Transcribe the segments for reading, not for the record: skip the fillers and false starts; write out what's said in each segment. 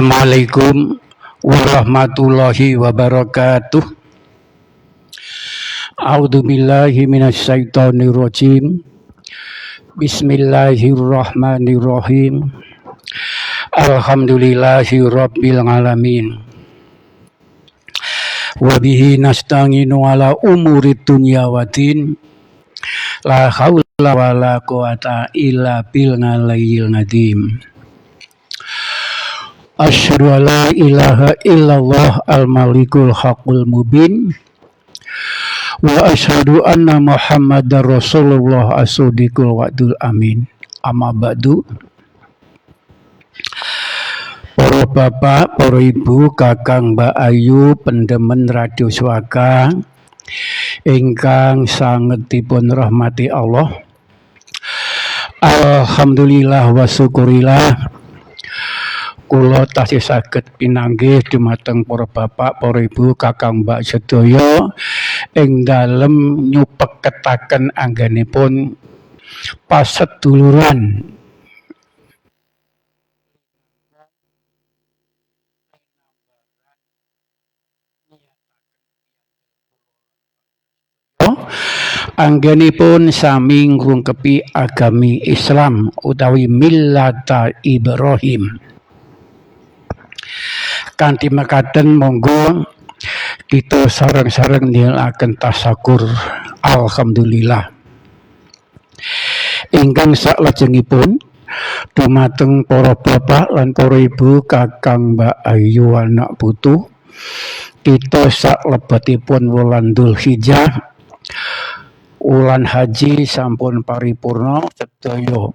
Assalamualaikum warahmatullahi wabarakatuh. A'udzubillahi minasyaitonirrajim. Bismillahirrahmanirrahim. Alhamdulillahi rabbil alamin. Wa bihi nasta'inu ala umurid dunya waddin. La haula wala quwata illa billahil azim. Asyhadu an la ilaha illallah al-malikul haqqul mubin wa asyhadu anna muhammadar rasulullah as-sadiqul wa'dul amin. Amma ba'du. Para bapak, para ibu, kakang, mbak ayu, pendemen radio swaka ingkang sanget dipun rahmati Allah. Alhamdulillah wa syukurillah kula tasih saged pinanggih dumateng para bapak, para ibu, kakang, mbak sedaya ing dalem nyupeketaken anggenipun paseduluran anggenipun sami ngrungkepi agami Islam utawi millata Ibrahim. Kanthi mekaten monggo kita sareng-sareng nilaaken tasakur alhamdulillah. Ingkang salajengipun dumateng para bapak lan para ibu, kakang, mbak ayu, anak putu, kita saklebetipun wulan Dzulhijjah, wulan haji sampun paripurna sedaya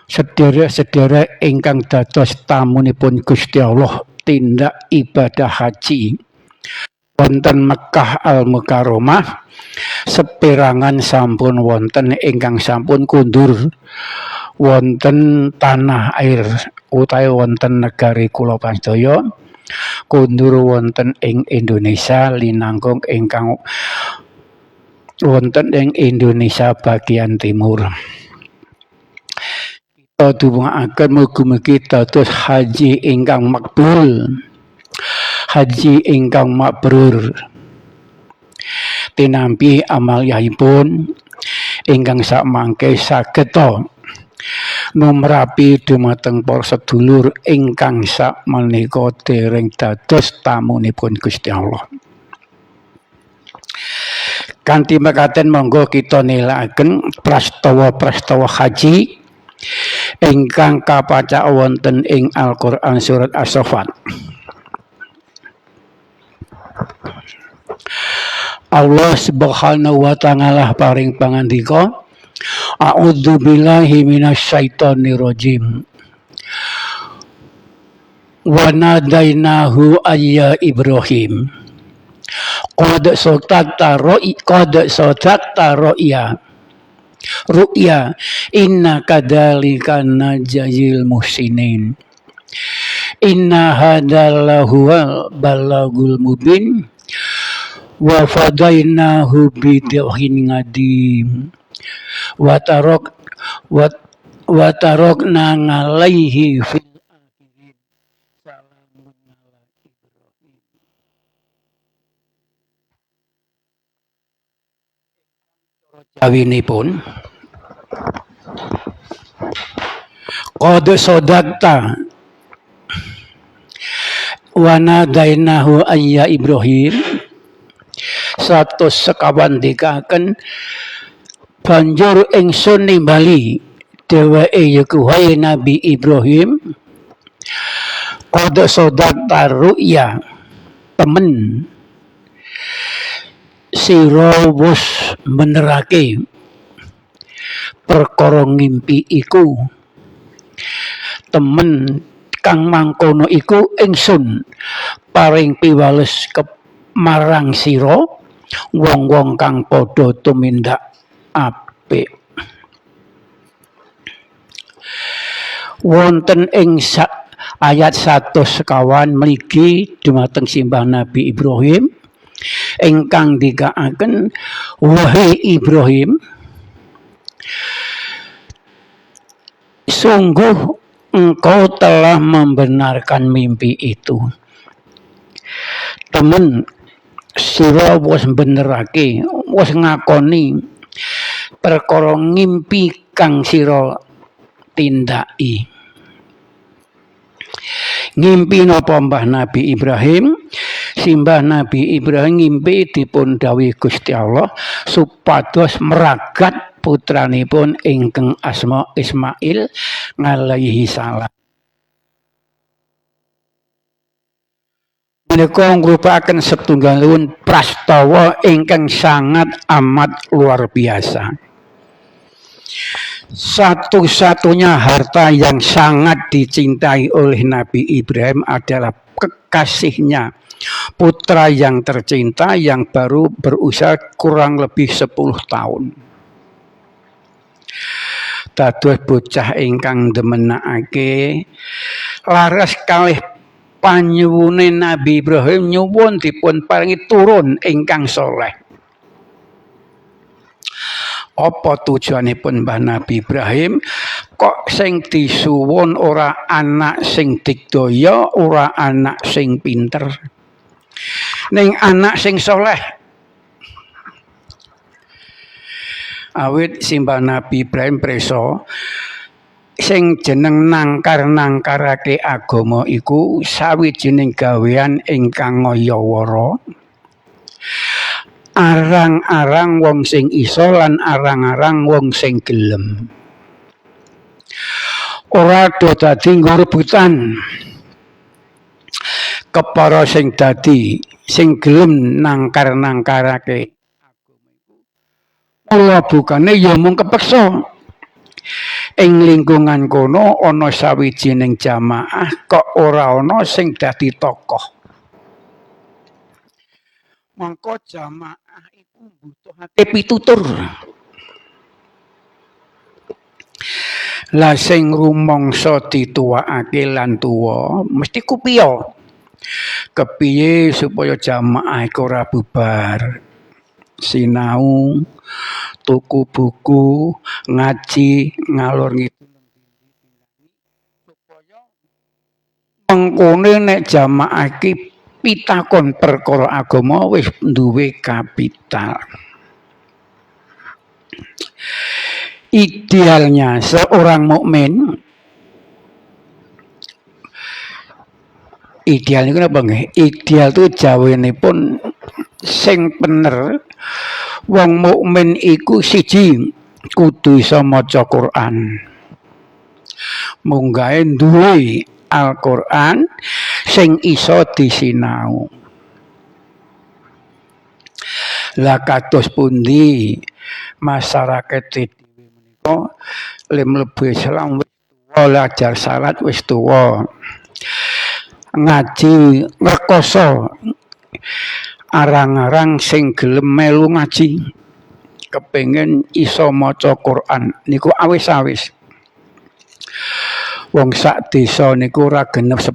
sederek-sederek ingkang dados tamunipun Gusti Allah tindak ibadah haji wonten Mekkah Al-Mukarramah seperangan sampun wonten ingkang sampun kundur wonten tanah air utawi wonten negari kula panjenengan kundur wonten ing Indonesia linangkung ingkang wonten ing Indonesia bagian timur. Kita dumugaken mugi-mugi dados haji ingkang makbul, haji ingkang mabrur. Tinampi amaliyahipun ingkang sakmangke saged numrapi dumateng para sedulur ingkang sakmenika dereng dados tamunipun Gusti Allah. Kanthi mekaten monggo kita nilaaken prastawa-prastawa haji ingkang kapacak wonten ing Al-Qur'an surat As-Saffat. Allah Subhanahu wa ta'ala paring pangandika, a'udzubillahi minasyaitonirrajim. Wa nadainahu ayya Ibrahim. Qad sadaqta ru'ya inna kadzalika najzil muhsinin. Inna hadallahu balagul mubin wa fadainahu bidhin ngadim wa tarokna ngalaihi fil akhirin salamun ala Ibrahim. Jawinipun qad sadaqta wa nadainahu ayya Ibrahim. Satus sekawan dikaken banjur ingsun nimbali dheweke yaiku Nabi Ibrahim. Qad sadaqta ru'ya, temen sira wis benerake perkara ngimpi iku, temen kang mangkono iku ingsun paring piwales marang sira wong-wong kang padha tumindak apik. Wonten ing ayat 100 sekawan mligi dumateng simbah Nabi Ibrahim ingkang dikaaken, wahai Ibrahim, sungguh engkau telah membenarkan mimpi itu. Temen sira wis benerake, wis ngakoni perkara ngimpi kang sira tindaki. Ngimpi napa Mbah Nabi Ibrahim? Simbah Nabi Ibrahim ngimpi dipun dawuhi Gusti Allah supados meragat putranipun ingkang asma Ismail alaihi salam. Menika ngrupaken setunggalipun prastawa ingkang sangat amat luar biasa. Satu-satunya harta yang sangat dicintai oleh Nabi Ibrahim adalah kekasihnya, putra yang tercinta yang baru berusia kurang lebih 10 tahun. Dados bocah ingkang demenakake laras kalih panyuwune Nabi Ibrahim nyuwun dipun paringi turun ingkang saleh. Apa tujuanipun Mbah Nabi Ibrahim? Kok sing disuwun ora anak sing digdaya, ora anak sing pinter, ning anak sing saleh. Awit simbah Nabi Ibrahim preso sing jeneng nangkar-nangkarake agama iku sawijining gawean ingkang ngayawara. Arang-arang wong sing iso lan arang-arang wong sing gelem. Ora do dadi ngrebutan. Kepara sing dadi sing gelem nangkar-nangkarake agama iku. Mula bukane ya mung kepeksa. Ing lingkungan kono ana sawijining jamaah kok ora ana sing dadi tokoh. Mangka jamaah iku mbutuhake pitutur. Lah sing rumangsa dituwakake lan tuwa mesti kupiya. Kepiye supaya jamaah iku ora bubar. Sinau, tuku buku, ngaji, ngalor ngidul supaya mengkone nek jamaah iki pitakon perkara agama wis duwe kapital. Idealnya seorang mukmin, ideal niku napa nggih? Ideal itu jawenipun sing bener wong mukmin iku siji kudu iso maca Quran. Munggahe duwe Al-Quran sing iso disinau. Lah kados pundi masyarakat dhewe menika le mlebu Islam wis tuwa, ajar salat wis tuwa. Ngaji ngrekoso arang-arang sing gelem melu ngaji. Kepengin iso maca Quran niku awis-awis. Wong sak desa niku ora genep 10.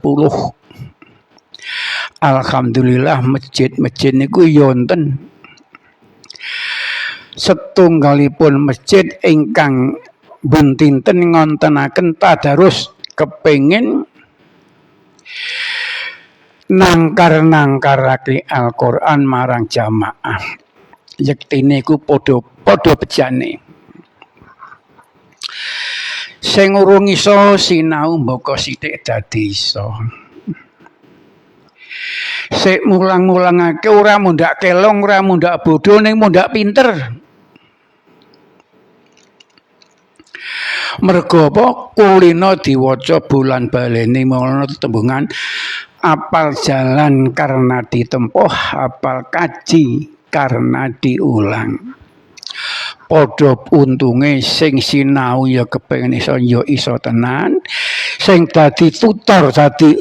Alhamdulillah masjid-masjid niku ya wonten. Setunggalipun masjid ingkang bentinten ngontenaken tadarus kepengin nangkar-nangkarake Al-Qur'an marang jamaah. Yektine iku padha bejane. Sing urung iso sinau mboko sithik dadi iso. Sik mulang-mulangake ora mundak kelong, ora mundak bodho ning mundak pinter. Mergo apa? Kulina diwaca bulan baleni mono tembungan apal jalan karena ditempuh, apal kaji karena diulang. Padha untunge sing sinau ya kepengin iso tenan, sing dadi tutor dadi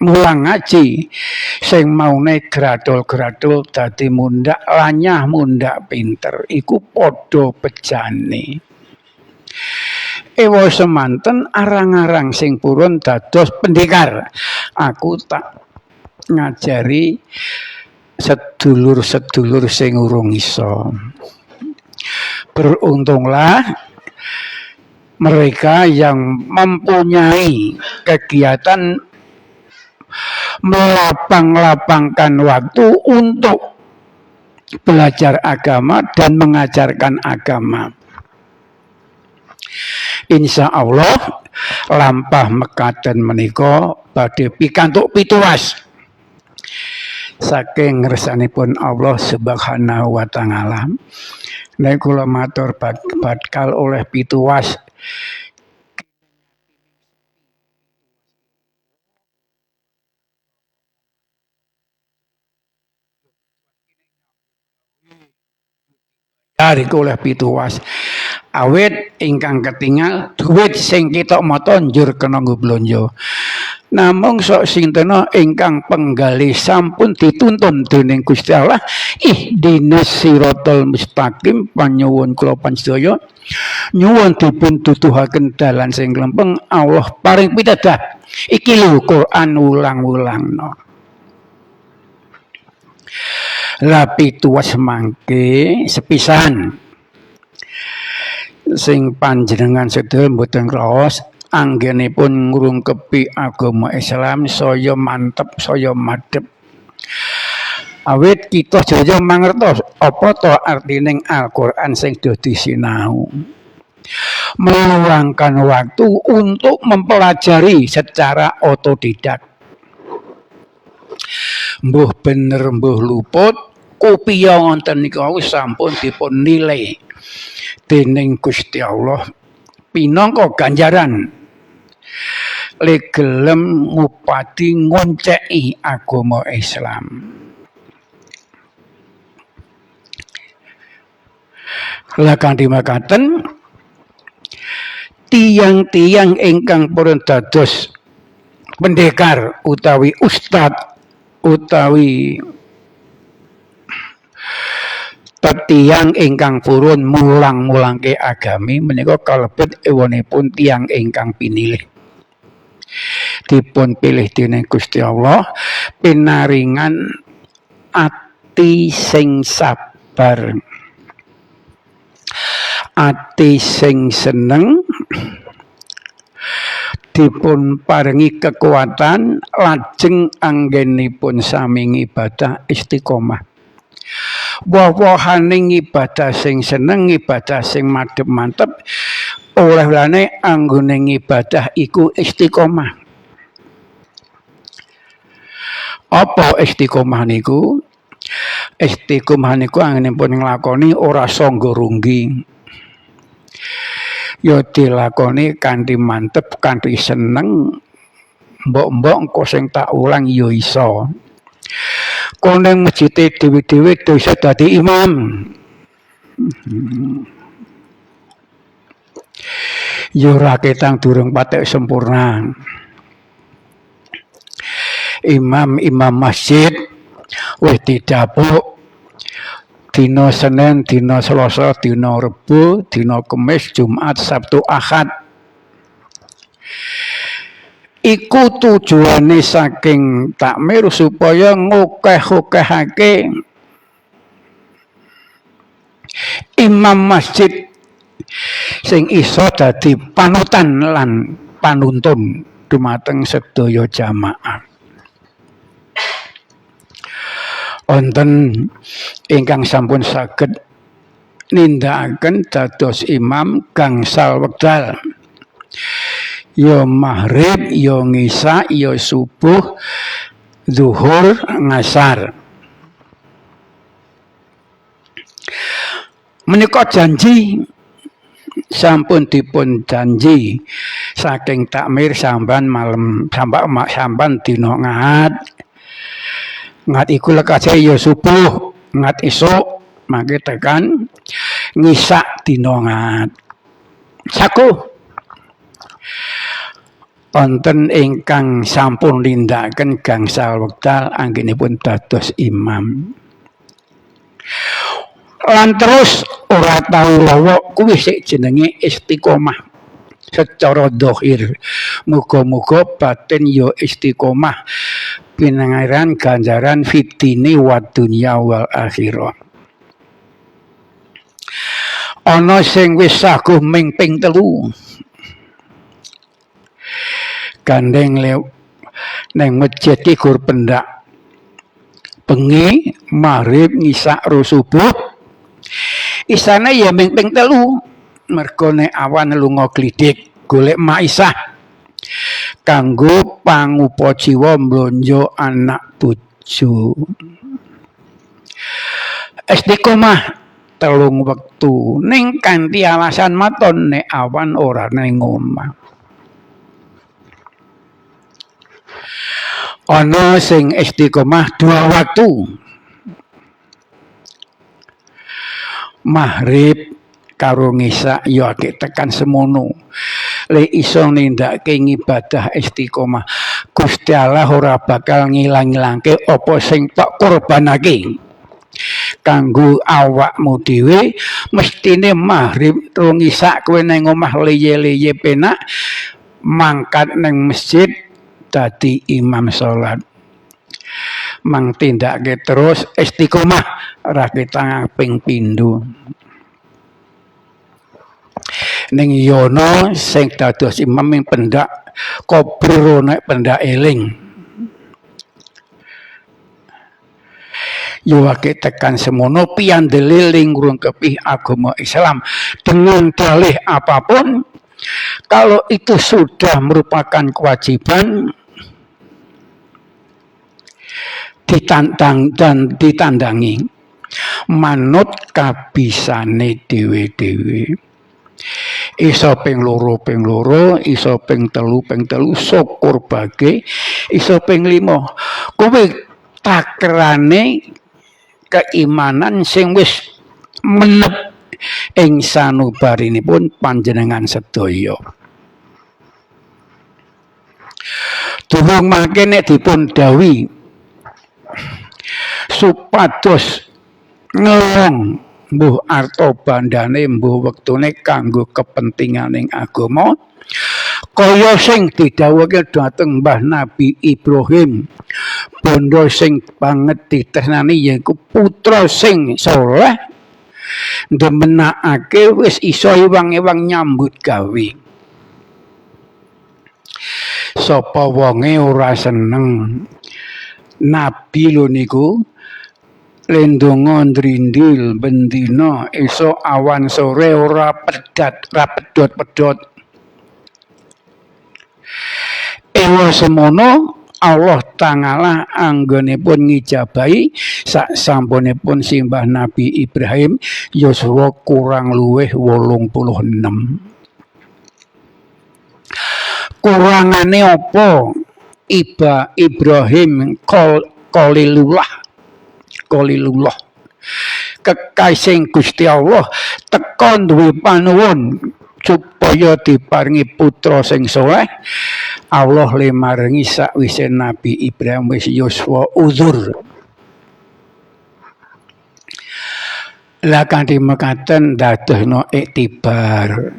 mulang ngaji, sing maune gradul-gradul dadi mundak lanyah mundak pinter iku padha bejane. Ewa semanten arang-arang sing purun dados pendekar. Aku tak ngajari sedulur-sedulur sing urung iso. Beruntunglah mereka yang mempunyai kegiatan melapang-lapangkan waktu untuk belajar agama dan mengajarkan agama. Insya Allah lampah mekaten menika badhe pikantuk pituwas saking ngersanipun Allah Subhanahu wa taala. Nek kula matur bakal oleh pituwas dari oleh pituwas awit ingkang ketinggal duit sing ketok mata njur kena nggo blonjo. Namung sok sintena ingkang penggalih sampun dituntun dening Gusti Allah ihdinas siratal mustaqim panyuwun kula panjenengan nyuwun dipun tutuhaken dalan sing lempeng Allah paring pitadah iki lho Quran ulang-ulangno. Lah pituwas mangke sepisan sing panjenengan sedaya mboten raos anggenipun ngrungkebi agama Islam saya mantep saya madhep. Awit kita jaya mangertos apa to artining Al-Qur'an sing dadi sinau. Meluangkan waktu untuk mempelajari secara otodidak. Mbuh bener mbuh luput kopiya wonten nika sampun dipun nilai dening Gusti Allah pinangka ganjaran lek gelem ngupati ngonceki agama Islam. Lah kanthi makaten tiang-tiang ingkang purun dados pendekar utawi ustad utawi tetiang ingkang purun mulang-mulangke agami menika kalebet ewonipun tiang ingkang pinilih. Dipun pilih dening Gusti Allah pinaringan ati sing sabar, ati sing seneng, dipun paringi kekuatan lajeng anggenipun sami ibadah istiqomah. Woh-wohaning ibadah sing seneng, ibadah sing madhep mantep oleh-olehane anggone ibadah iku istiqomah. Apa istiqomah niku? Istiqomah niku anggenipun nglakoni ora sangga runggi. Ya dilakoni kanthi mantep, kanthi seneng. Mbok-mbok engko sing tak ulang ya iso. Koneng masjid dhewe-dhewe bisa dadi imam. Ya ora ketang durung patek sempurna. Imam masjid wis didapuk dina Senin, dina Selasa, dina Rebo, dina Kamis, Jumat, Sabtu, Ahad. Iku tujuane saking takmir supaya ngokeh-okehake imam masjid sing iso dadi panutan lan panuntun dumateng sedaya jamaah. Wonten ingkang sampun saged nindakaken dados imam gangsal wekdal. Ya maghrib, ya ngisa, ya subuh, zuhur, ngasar. Menika janji sampun dipun janji saking takmir samban malam samban dina Ahad. Ngat iku lekase ya subuh, ngat esuk mangke tekan ngisak dina Ahad. Saku wonten ingkang sampun nindakaken gangsal wekdal anggenipun dados imam. Lan terus ora tau lawa kuwi sik jenenge istiqomah secara zahir. Muga-muga batin ya istiqomah pinangaran ganjaran fitini wa dunya wal akhirah. Ana sing wis saguh ming ping 3 gandeng neng masjid ki gur pendak bengi maghrib ngisak ro subuh isane ya ming ping 3 mergo nek awan lunga glidik golek mak isah kanggo pangupa jiwa mblonjo anak bojo istiqomah 3 wektu ning kanthi alasan maton nek awan ora ning omah ana sing istiqomah 2 waktu maghrib karo ngisak ya akeh tekan semono le iso nindakake ibadah istiqomah Gusti Allah ora bakal ngilang-ilangke apa sing tok korbanake kanggo awakmu dhewe mestine maghrib rong isak kowe nang omah leye-leye penak mangkat nang masjid dadi imam salat mang tindake terus istiqomah rakitang ping pindho ning yono sing dados imam ing pendak kobro nek pendak eling yo akeh tekan semono piandele ling ngrungkepi agama Islam dengan dalih apapun kalau itu sudah merupakan kewajiban ditantang dan ditandangi manut kabisane dhewe-dhewe iso ping loro, iso ping telu, syukur bage, iso ping 5. Kowe takrane keimanan sing wis menep ing sanubarinipun panjenengan sedaya. Durung mangke nek dipun dawuhi supados ngelong mbuh arta bandane mbuh wektune kanggo kepentinganing agama kaya sing didhawuhake dhateng Mbah Nabi Ibrahim bondo sing banget ditresnani yaiku putra sing saleh ndemenakake wis iso iwang-iwang nyambut gawe sapa wonge ora seneng nabi lho niku lendonga ndrindil bendina esuk awan sore ora pedhot-pedhot ewa semono Allah Ta'ala anggonipun ngijabahi sak sampunipun simbah Nabi Ibrahim yuswa kurang luwih 86 kurangane apa Ibrahim Khalilullah kekasih Gusti Allah tekan duwe panuwun supaya diparingi putra sing saleh Allah le maringi sakwise Nabi Ibrahim wis yuswa uzur la kanthi mekaten dadosna iktibar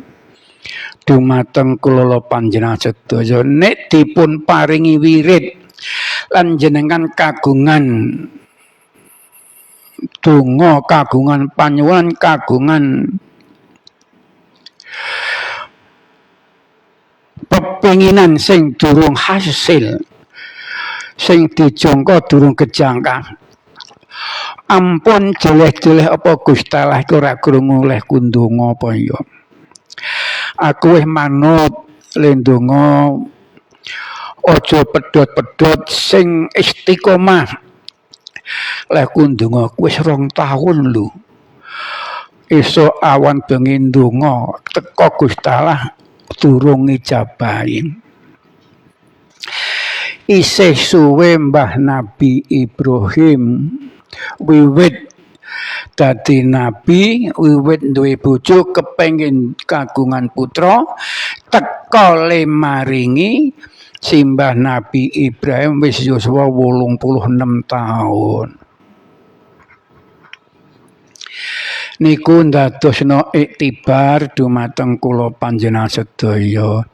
dumateng kula panjenengan sedaya nek dipun paringi wirid lan jenengan kagungan donga kagungan panyuwun kagungan pepenginan sing durung hasil sing dijangka durung kejangka ampun jeleh-jeleh apa Gusti Allah iku ora krungu oleh kundonga apa ya aku wis manut lendonga aja pedhot-pedhot sing istiqomah lek kundonga wis 2 tahun lho esuk awan bengi ndonga teka Gusti Allah durung ngijabahi isih suwe Mbah Nabi Ibrahim wiwit dadi nabi wiwit duwe bojo kepengin kagungan putra teka le maringi simbah Nabi Ibrahim wis yuswa 86 tahun niku ndadosna iktibar dumateng kula panjenengan sedaya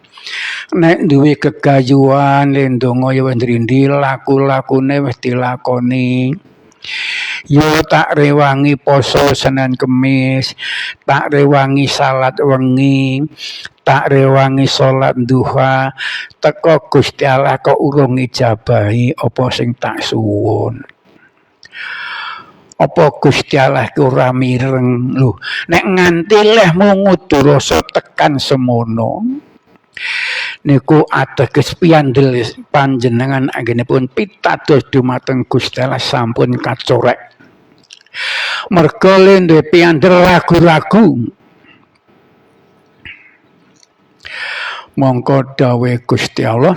nek duwe gegayuhan lendonga ya wis ndrindil laku-lakune wis dilakoni Yo tak rewangi poso Senin Kemis, tak rewangi salat wengi, tak rewangi salat duha, teko Gusti Allah kok urung ijabahi apa sing tak suwun. Apa Gusti Allah ki ora mireng lho, nek nganti lehmu ngudurasa tekan semono. Niku ateges piyandel panjenengan anggenipun pitados dumateng Gusti Allah sampun kacorek. Merga lendhe piyandel ragu-ragu. Mongko dawuh Gusti Allah,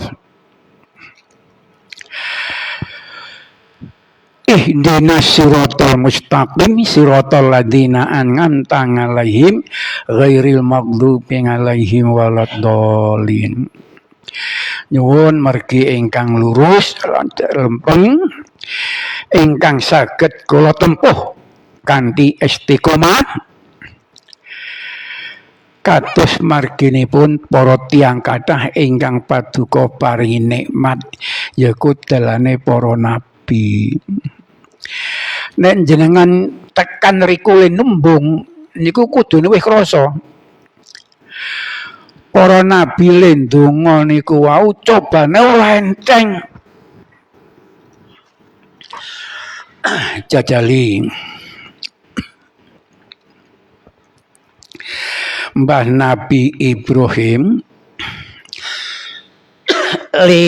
Ihdinas siratal mustaqim siratal ladzina an'amta 'alaihim ghairil maghdubi 'alaihim waladdallin. Nyuwun mergi ingkang lurus lempeng ingkang saged kula tempuh kanthi istiqomah kados marginipun para tiyang kathah ingkang paduka paringi nikmat yaiku dalane para nabi. Nek jenengan tekan riku nembung niku kudune wis krasa. Para nabi le ndonga niku wau cobane ora enteng. Jajali Mbah Nabi Ibrahim le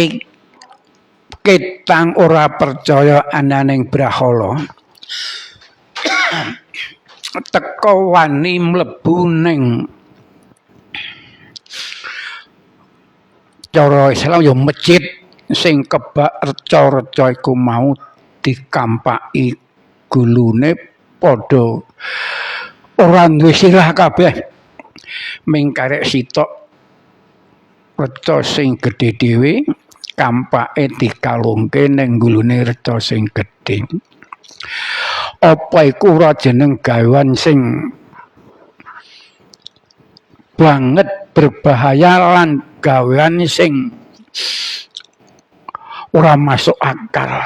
ketang ora percaya ananing brahala teko wani mlebu ning cara Islam ya masjid sing kebak reca-reca iku mau dikampaki gulune padha ora duwe sirah kabeh ming karek sitok reca sing gedhe dhewe kampake dikalungke ning gulune reca sing gedhe. Apa iku ora jeneng gawean sing banget berbahaya lan gawean sing ora masuk akal.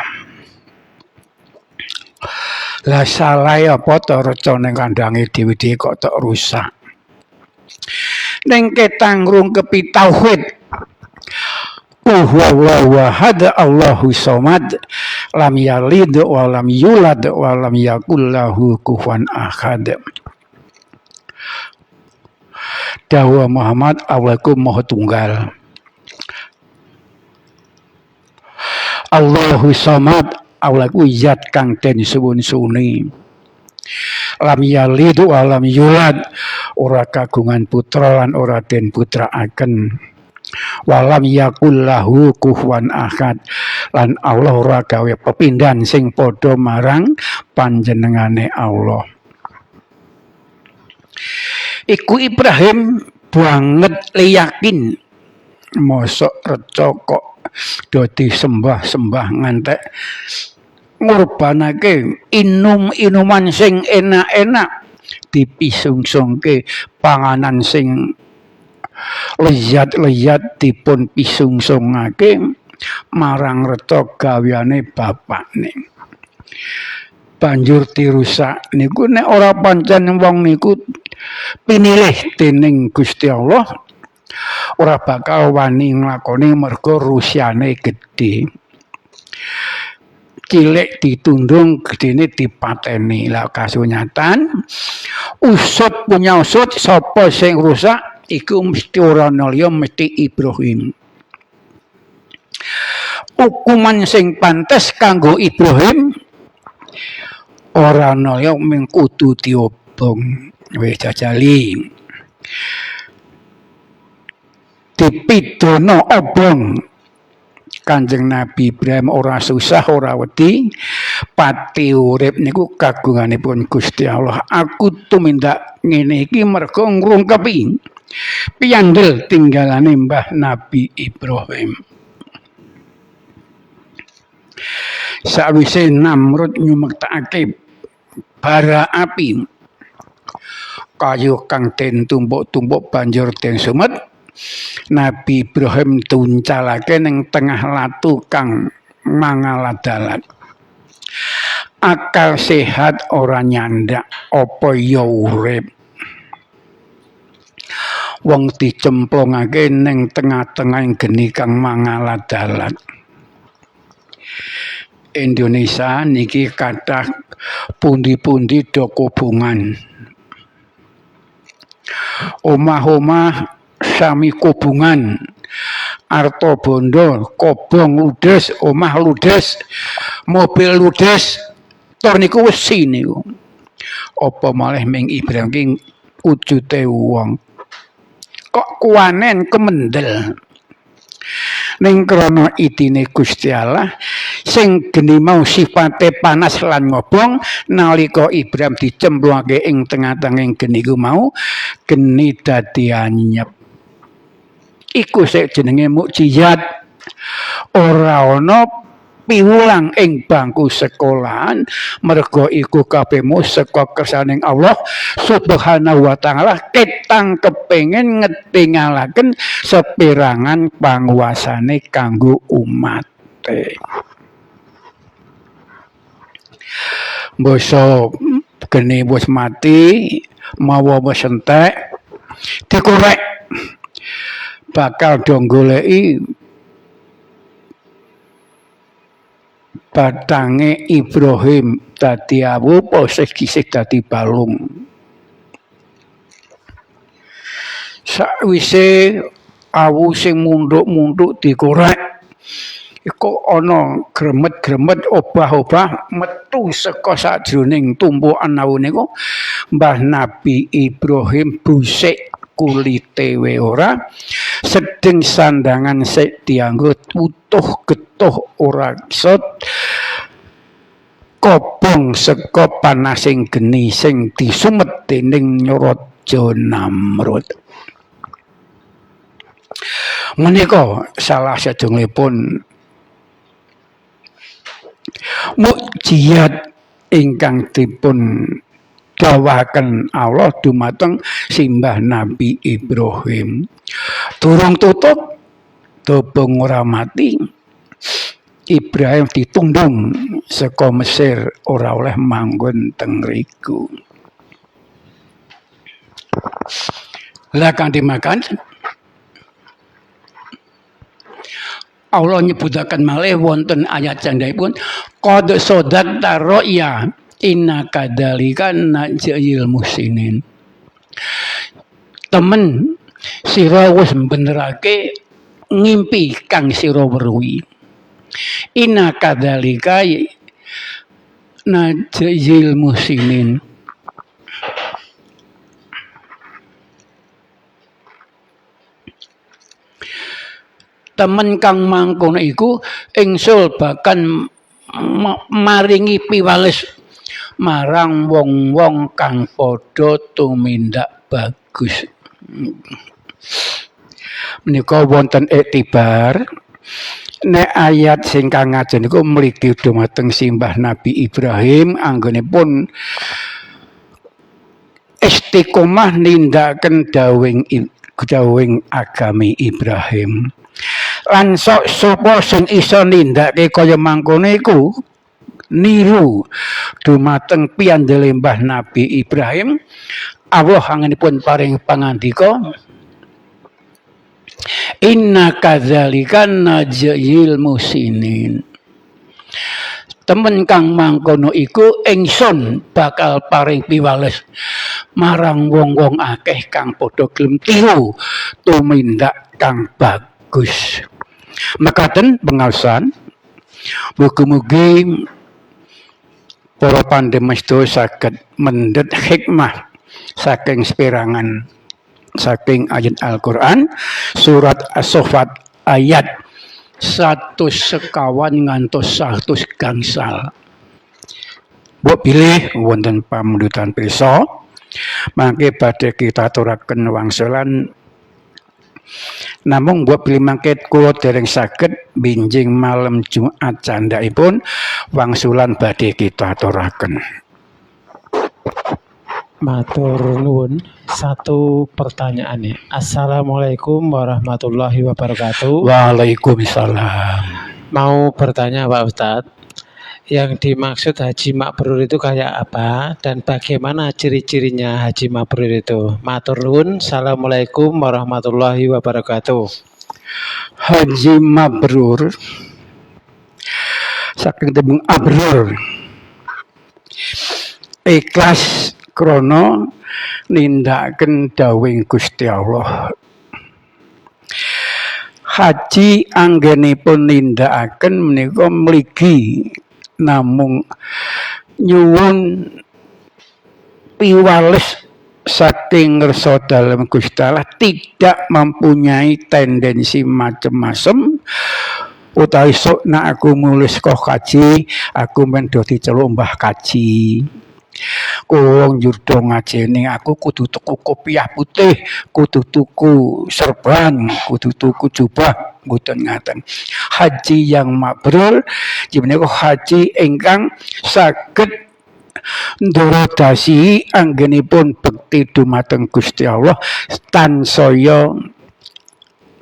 Lah salah apa to reca ning kandange dhewe-dhewe kok tok rusak. Ning ketang ngrungkepi tauhid. Huwallahu ahad Allahu somad lam yalid wa lam yulad wa lam yakul lahu kufuwan ahad. Dawuh Muhammad Allah ku Maha Tunggal. Allahu somad Allah ku zat kang den suwun-suwuni. Lam yalid wa lam yulad ora kagungan putra lan ora den putraaken. Walam yakul lahu kufuwan ahad lan Allah ora gawe pepindhan sing padha marang panjenengane Allah. Iku Ibrahim banget yakin mosok reca kok dadi sembah-sembah ngantek ngurbanake inuman sing enak-enak dipisungsungke panganan sing lezat-lezat dipun pisungsungake marang reca gaweane bapakne. Banjur dirusak niku nek ora pancen wong niku pinilih dening Gusti Allah ora bakal wani nglakoni mergo rusyane gedhe. Cilik ditundung gedene dipateni. Lah kasunyatan usut punya usut sapa sing rusak iku mesti ora liya mesti Ibrahim. Hukuman sing pantes kanggo Ibrahim ora liya mung kudu diobong. Wis jajali. Dipidana obong. Kanjeng Nabi Ibrahim ora susah ora wedi pati urip niku kagunganipun Gusti Allah. Aku tumindak ngene iki mergo ngrungkepi piyandel tinggalane Mbah Nabi Ibrahim. Sawise Namrud nyumektakake bara api kayu kang den tumpuk-tumpuk banjur den sumet, Nabi Ibrahim tuncalake ning tengah latu kang mangaladalat. akal sehat ora nyandak apa ya urip. Wong dicemplungake ning tengah-tengahing geni kang mangalat-alat. Indonesia niki kathah pundi-pundi do kubungan. Omah-omah sami kubungan. Arta bondo, kobong ludes, omah ludes, mobil ludes, tur niku wesi niku. Apa malih ming Ibrahim ki wujude wong. Kok kuwanen kemendel. Ning krana idine Gusti Allah sing geni mau sifate panas lan ngobong nalika Ibrahim dicemplungake ing tengah-tengahing geni ku mau geni dadi anyep. Iku sik jenenge mukjizat. Ora ana piwulang ing bangku sekolahan merga iku kabeh saka kersaning Allah Subhanahu wa taala ketang kepengin ngetingalaken sepirangan panguasane kanggo umate. Basa geni wis mati mawa wis entek dikorek bakal do goleki batange Ibrahim dadi awu posih kisih dadi balung. Sakwise awu sing mundhuk-mundhuk dikorek iku ana gremet-gremet obah-obah metu saka sajroning tumpukan awu niku Mbah Nabi Ibrahim busik kulite we ora sedeng sandangan sik dianggo utuh getuh ora isot kobong saka panasing geni sing disumet dening Raja Namrud. Menika salah satunggalipun mukjizat ingkang dipun dawahaken Allah dumateng simbah Nabi Ibrahim. Durung tutup dobong ora mati. Ibrahim ditundung saka Mesir ora oleh manggon teng riku. Lah kanthi makan Allah nyebutaken malih wonten ayat candhaipun qad sadaqta ru'ya inna kadzalika najzil muhsinin. Temen sira wis benerake ngimpi kang sira weruhi. Inna kadzalika najzil muhsinin. Temen kang mangkono iku ingsul bahkan maringi piwales marang wong-wong kang padha tumindak bagus. Menika wonten iktibar nek ayat sing kang ngajeng niku mligi dumateng simbah Nabi Ibrahim anggonipun istiqomah nindakaken dawing agami Ibrahim. Lan sok sapa sing iso nindakake kaya mangkono iku niru dumateng piyandele Mbah Nabi Ibrahim Allah angenipun paring pangandika inna kadzalika najzil muhsinin. Temen kang mangkono iku ingsun bakal paring piwales marang wong-wong akeh kang padha gelem tiru tumindak kang bagus. Mekaten pengaosan mugi-mugi para pandhem sedaya saged mendhet hikmah saking sepirangan saking ayat Al-Qur'an surat As-Saffat ayat 100 sekawan ngantos 100 gangsal. Mbok pilih wonten pamundhutan pirsa mangke badhe kita aturaken wangsulan. Namung mbok pilih mangke kula dereng saged binjing malam Jumat candhaipun wangsulan badhe kita aturaken. Matur nuwun. Satu pertanyaan ya. Assalamualaikum warahmatullahi wabarakatuh. Waalaikumsalam. Mau bertanya Pak Ustadz, Yang dimaksud haji mabrur itu kayak apa dan bagaimana ciri-cirinya haji mabrur itu? Matur nuwun. Assalamualaikum warahmatullahi wabarakatuh. Haji mabrur saking tembung abrur, ikhlas krana nindakaken dawuhing Gusti Allah. Haji anggenipun nindakaken menika mligi namung nyuwun piwales saking ngersa dalem Gusti Allah, tidak mempunyai tendensi macem-macem utawi sok nek aku mulus kok kaji aku men do diceluk mbah kaji. Wong njurdo ngajeni aku kudu tuku kopiah putih, kudu tuku serban, kudu tuku jubah, mboten ngaten. Haji yang mabrur menika haji ingkang saged ndharadasi anggenipun bekti dumateng Gusti Allah tansaya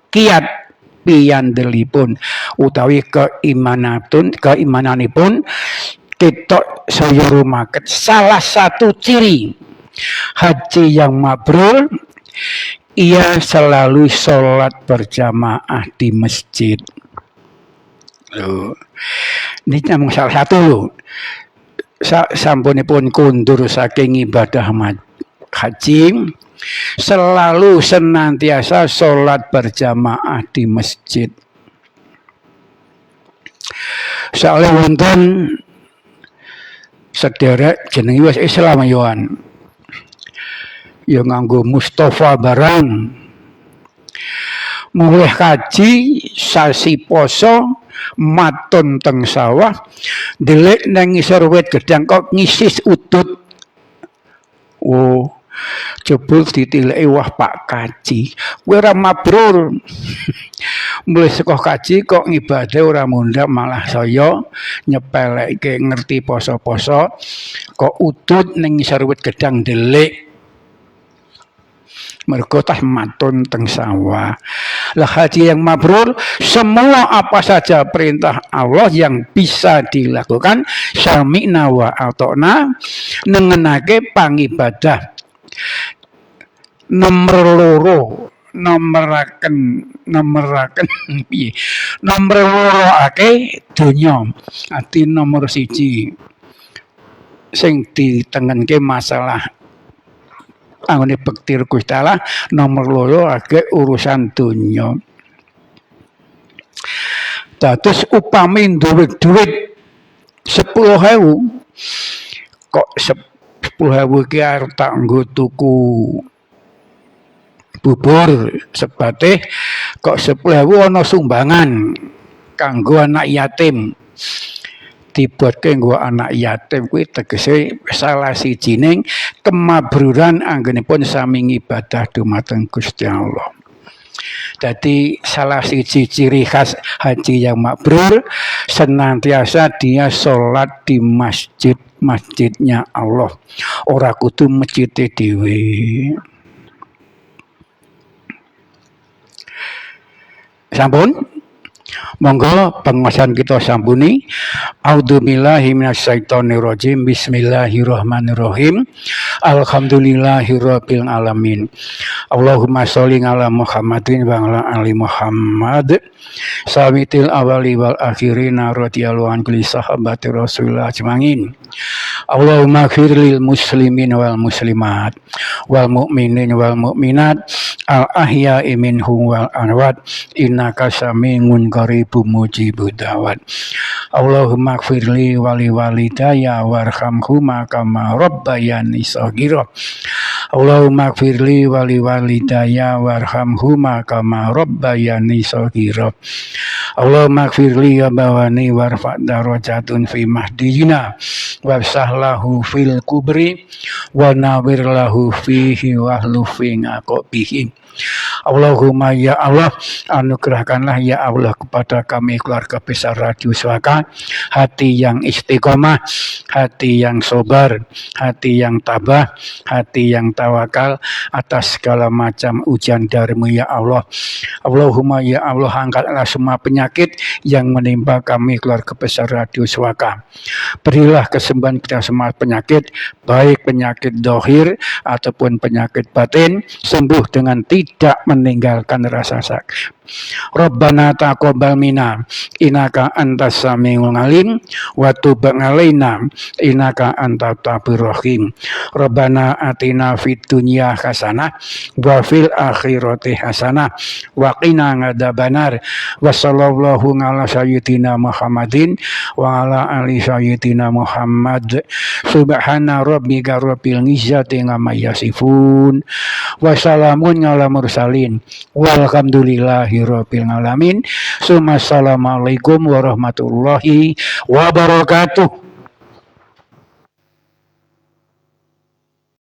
kiat piyandelipun utawi keimananipun ketok saya rumaket. Salah satu ciri haji yang mabrur, ia selalu sholat berjamaah di masjid. Ini namung salah satu loh. Sampunipun kundur saking ibadah haji, selalu senantiasa sholat berjamaah di masjid. Soalnya wonten sederek jenenge wis Islam yoan. Ya nganggo Mustafa barang. Mulih kaji sasi poso matun teng sawah ndelik nang ngisor wit gedang kok ngisis udut. Oh, jebul ditileki wah Pak Kaji, kowe ora mabrur. Mulai sekolah kaji kok ngibadah ora mundhak, malah saya nyepelekke ngerti poso-poso kok udut ning ngisor wit gedang ndelik. Mergo tah matun teng sawah. Lah haji yang mabrur, semua apa saja perintah Allah yang bisa dilakukan sami'na wa ata'na, nengenake pangibadah. nomeraken piye? Nomor loro akeh donya. Ati nomor siji sing ditengenke masalah anggone bekti Gusti Allah, nomor loro akeh urusan donya. Dados upami duwe duit 10.000 kok 10.000 iki arep tak nggo tuku bubur sebatih, kok 10.000 ana sumbangan kanggo anak yatim. Dibuatke nggo anak yatim kuwi tegese salah sijining kemabruran anggenipun sami ibadah dumateng Gusti Allah. Jadi salah siji ciri khas haji yang mabrur, senantiasa dia sholat di masjidnya Allah, ora kudu masjide dhewe. Sampun? Monggo pengawasan kita sampuni. A'udzubillahi minasyaitonirrajim. Bismillahirrahmanirrahim. Alhamdulillahirabbil alamin. Allahumma sholli ala Muhammadin wa ala ali Muhammad. Sawitil awali wal akhirin radhiyallahu an kulli sahabati Rasulillah ajmain. Allahumma ighfir lil muslimin wal muslimat wal mu'minin wal mu'minat al ahya'i minhum wal amwat innaka sami'un qaribun mujibud da'wat. Allahumma ighfir li wa li walidayya warhamhuma kama rabbayani shaghira. Allahumma ighfir li wa li walidayya warhamhuma kama rabbayani shaghira. Allahumma ighfir li wa bawani warfa' darajatun fi mahdiyina wafsah lahu fil kubri wa nawir lahu fihi wa hluf fi ngaqobihi. Allahumma ya Allah, anugerahkanlah ya Allah kepada kami keluarga besar Radio Suaka hati yang istiqomah, hati yang sabar, hati yang tabah, hati yang tawakal atas segala macam ujian darimu ya Allah. Allahumma ya Allah, angkatlah semua penyakit yang menimpa kami keluarga besar Radio Suaka. Berilah kesembuhan kita semua penyakit, baik penyakit dohir ataupun penyakit batin, sembuh dengan tidak meninggalkan rasa sakit. Rabbana taqabbal minna innaka antas samiul alim wa tub 'alaina innaka antat tawwabur rahim. Rabbana atina fid dunya hasanah wa fil akhirati hasanah wa qina adzabannar. Wa sallallahu ala sayyidina Muhammadin wa ala ali sayyidina Muhammad. Subhana rabbika rabbil izzati amma yasifun wa salamun ala mursalin walhamdulillahi rabbil alamin. Assalamualaikum warahmatullahi wabarakatuh.